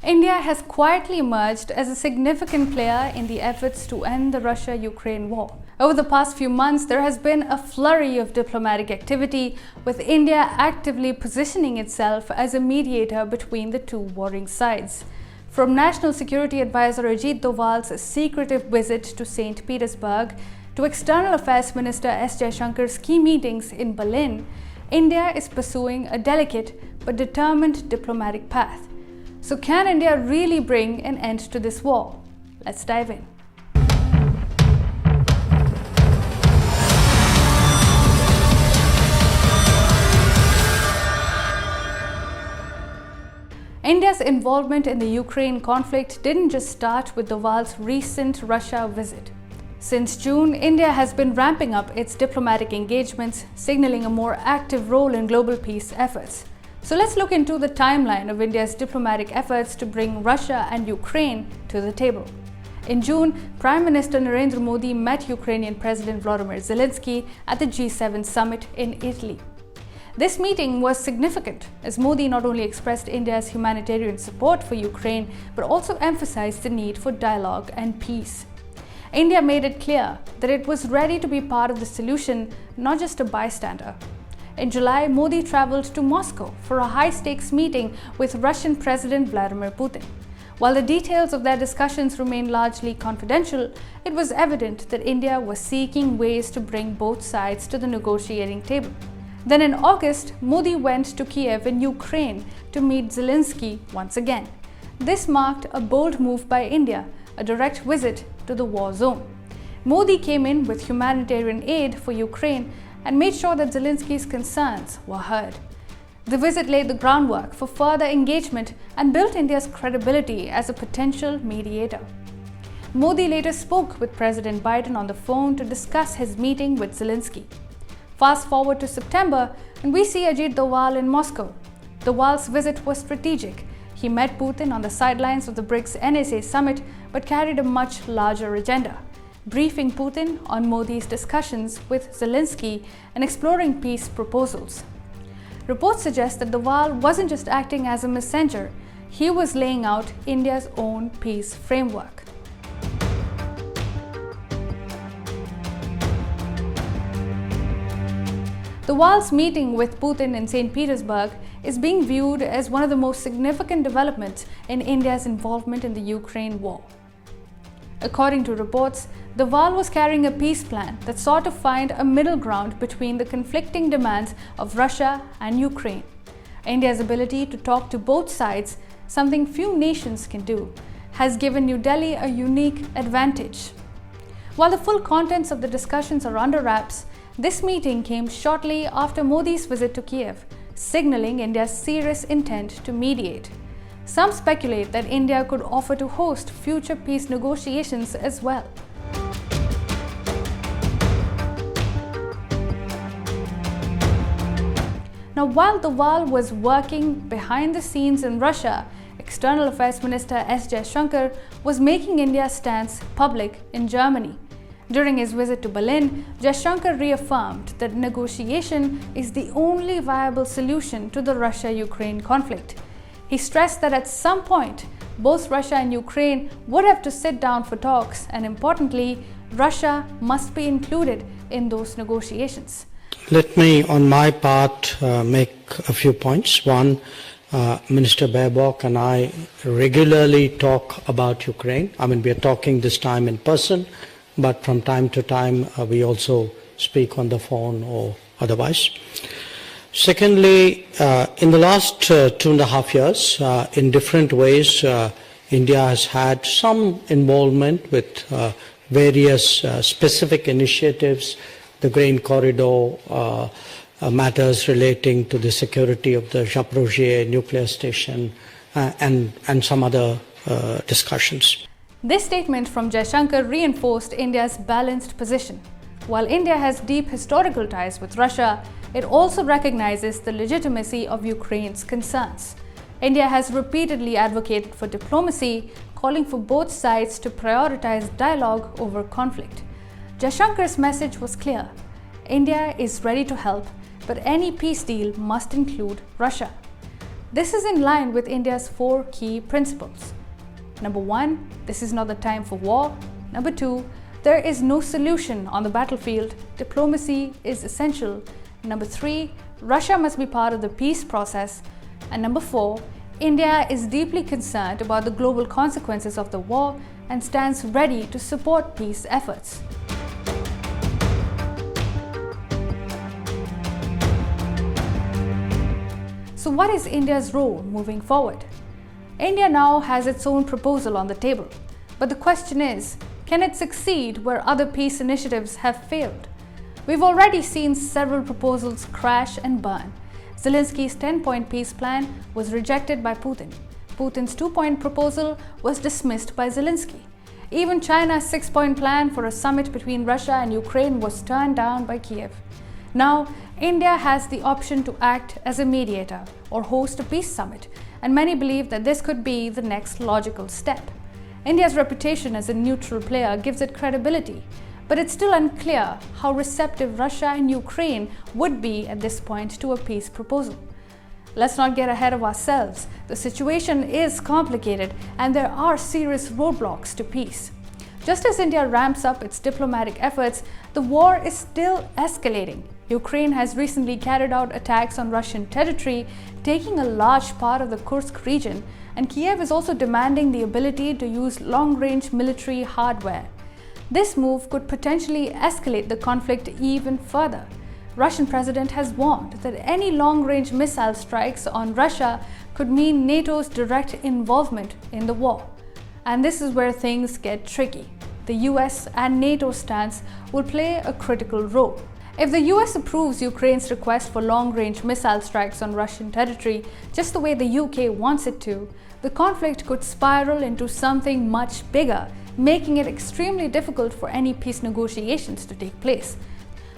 India has quietly emerged as a significant player in the efforts to end the Russia-Ukraine war. Over the past few months, there has been a flurry of diplomatic activity, with India actively positioning itself as a mediator between the two warring sides. From National Security Advisor Ajit Doval's secretive visit to St. Petersburg to External Affairs Minister S. Jaishankar's key meetings in Berlin, India is pursuing a delicate but determined diplomatic path. So can India really bring an end to this war? Let's dive in. India's involvement in the Ukraine conflict didn't just start with Doval's recent Russia visit. Since June, India has been ramping up its diplomatic engagements, signaling a more active role in global peace efforts. So let's look into the timeline of India's diplomatic efforts to bring Russia and Ukraine to the table. In June, Prime Minister Narendra Modi met Ukrainian President Volodymyr Zelensky at the G7 summit in Italy. This meeting was significant as Modi not only expressed India's humanitarian support for Ukraine, but also emphasized the need for dialogue and peace. India made it clear that it was ready to be part of the solution, not just a bystander. In July, Modi traveled to Moscow for a high-stakes meeting with Russian President Vladimir Putin. While the details of their discussions remain largely confidential, it was evident that India was seeking ways to bring both sides to the negotiating table. Then in August, Modi went to Kyiv in Ukraine to meet Zelensky once again. This marked a bold move by India, a direct visit to the war zone. Modi came in with humanitarian aid for Ukraine and made sure that Zelensky's concerns were heard. The visit laid the groundwork for further engagement and built India's credibility as a potential mediator. Modi later spoke with President Biden on the phone to discuss his meeting with Zelensky. Fast forward to September, and we see Ajit Doval in Moscow. Doval's visit was strategic. He met Putin on the sidelines of the BRICS NSA summit, but carried a much larger agenda, briefing Putin on Modi's discussions with Zelensky and exploring peace proposals. Reports suggest that Doval wasn't just acting as a messenger, he was laying out India's own peace framework. Doval's meeting with Putin in St. Petersburg is being viewed as one of the most significant developments in India's involvement in the Ukraine war. According to reports, Doval was carrying a peace plan that sought to find a middle ground between the conflicting demands of Russia and Ukraine. India's ability to talk to both sides, something few nations can do, has given New Delhi a unique advantage. While the full contents of the discussions are under wraps, this meeting came shortly after Modi's visit to Kyiv, signaling India's serious intent to mediate. Some speculate that India could offer to host future peace negotiations as well. Now, while Doval was working behind the scenes in Russia, External Affairs Minister S. Jaishankar was making India's stance public in Germany. During his visit to Berlin, Jaishankar reaffirmed that negotiation is the only viable solution to the Russia-Ukraine conflict. He stressed that at some point, both Russia and Ukraine would have to sit down for talks, and importantly, Russia must be included in those negotiations. Let me, on my part, make a few points. One, Minister Baerbock and I regularly talk about Ukraine. we are talking this time in person, but from time to time, we also speak on the phone or otherwise. Secondly, in the last 2.5 years, in different ways, India has had some involvement with various specific initiatives, the grain corridor, matters relating to the security of the Zaporizhzhia nuclear station, and some other discussions. This statement from Jaishankar reinforced India's balanced position. While India has deep historical ties with Russia, it also recognizes the legitimacy of Ukraine's concerns. India has repeatedly advocated for diplomacy, calling for both sides to prioritize dialogue over conflict. Jaishankar's message was clear: India is ready to help, but any peace deal must include Russia. This is in line with India's 4 key principles. Number 1, this is not the time for war. Number 2, there is no solution on the battlefield. Diplomacy is essential. Number 3, Russia must be part of the peace process. And number 4, India is deeply concerned about the global consequences of the war and stands ready to support peace efforts. So what is India's role moving forward? India now has its own proposal on the table. But the question is, can it succeed where other peace initiatives have failed? We've already seen several proposals crash and burn. Zelensky's 10-point peace plan was rejected by Putin. Putin's 2-point proposal was dismissed by Zelensky. Even China's 6-point plan for a summit between Russia and Ukraine was turned down by Kyiv. Now, India has the option to act as a mediator or host a peace summit, and many believe that this could be the next logical step. India's reputation as a neutral player gives it credibility, but it's still unclear how receptive Russia and Ukraine would be at this point to a peace proposal. Let's not get ahead of ourselves. The situation is complicated and there are serious roadblocks to peace. Just as India ramps up its diplomatic efforts, the war is still escalating. Ukraine has recently carried out attacks on Russian territory, taking a large part of the CRUX region, and Kyiv is also demanding the ability to use long-range military hardware. This move could potentially escalate the conflict even further. Russian president has warned that any long-range missile strikes on Russia could mean NATO's direct involvement in the war. And this is where things get tricky. The US and NATO stance will play a critical role. If the US approves Ukraine's request for long-range missile strikes on Russian territory, just the way the UK wants it to, the conflict could spiral into something much bigger, making it extremely difficult for any peace negotiations to take place.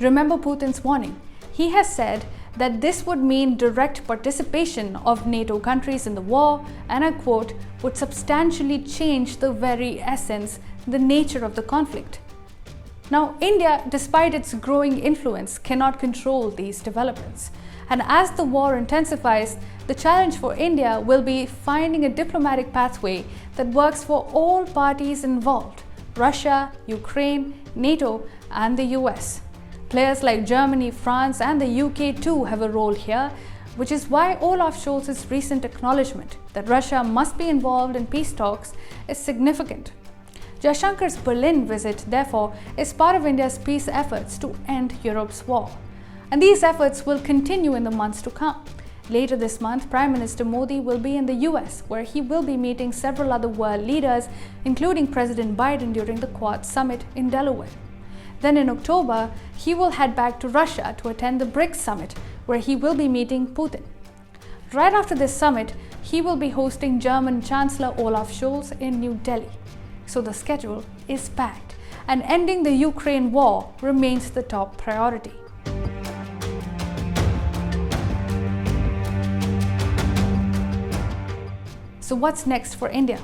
Remember Putin's warning. He has said that this would mean direct participation of NATO countries in the war, and I quote, would substantially change the very essence, the nature of the conflict. Now, India, despite its growing influence, cannot control these developments. And as the war intensifies, the challenge for India will be finding a diplomatic pathway that works for all parties involved: Russia, Ukraine, NATO, and the US. Players like Germany, France, and the UK too have a role here, which is why Olaf Scholz's recent acknowledgement that Russia must be involved in peace talks is significant. Jaishankar's Berlin visit, therefore, is part of India's peace efforts to end Europe's war. And these efforts will continue in the months to come. Later this month, Prime Minister Modi will be in the US, where he will be meeting several other world leaders, including President Biden during the Quad Summit in Delaware. Then in October, he will head back to Russia to attend the BRICS Summit, where he will be meeting Putin. Right after this summit, he will be hosting German Chancellor Olaf Scholz in New Delhi. So the schedule is packed, and ending the Ukraine war remains the top priority. So what's next for India?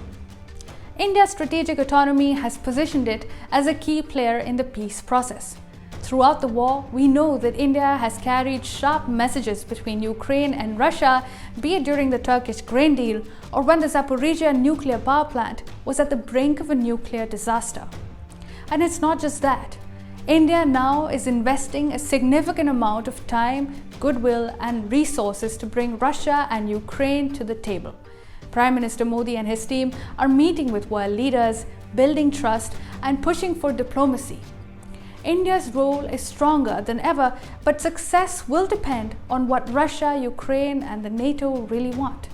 India's strategic autonomy has positioned it as a key player in the peace process. Throughout the war, we know that India has carried sharp messages between Ukraine and Russia, be it during the Turkish grain deal or when the Zaporizhzhia nuclear power plant was at the brink of a nuclear disaster. And it's not just that. India now is investing a significant amount of time, goodwill, and resources to bring Russia and Ukraine to the table. Prime Minister Modi and his team are meeting with world leaders, building trust, and pushing for diplomacy. India's role is stronger than ever, but success will depend on what Russia, Ukraine, and the NATO really want.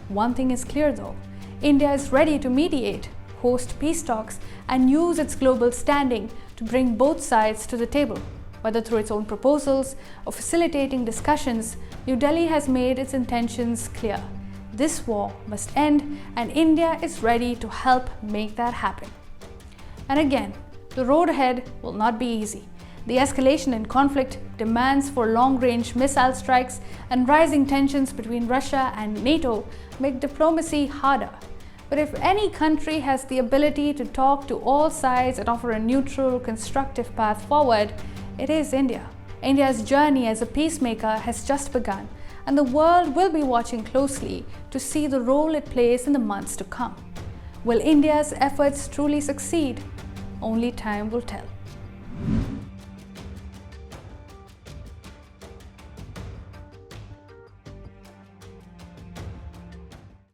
One thing is clear though, India is ready to mediate, host peace talks, and use its global standing to bring both sides to the table. Whether through its own proposals or facilitating discussions, New Delhi has made its intentions clear. This war must end, and India is ready to help make that happen. And again, the road ahead will not be easy. The escalation in conflict, demands for long-range missile strikes, and rising tensions between Russia and NATO make diplomacy harder. But if any country has the ability to talk to all sides and offer a neutral, constructive path forward, it is India. India's journey as a peacemaker has just begun, and the world will be watching closely to see the role it plays in the months to come. Will India's efforts truly succeed? Only time will tell.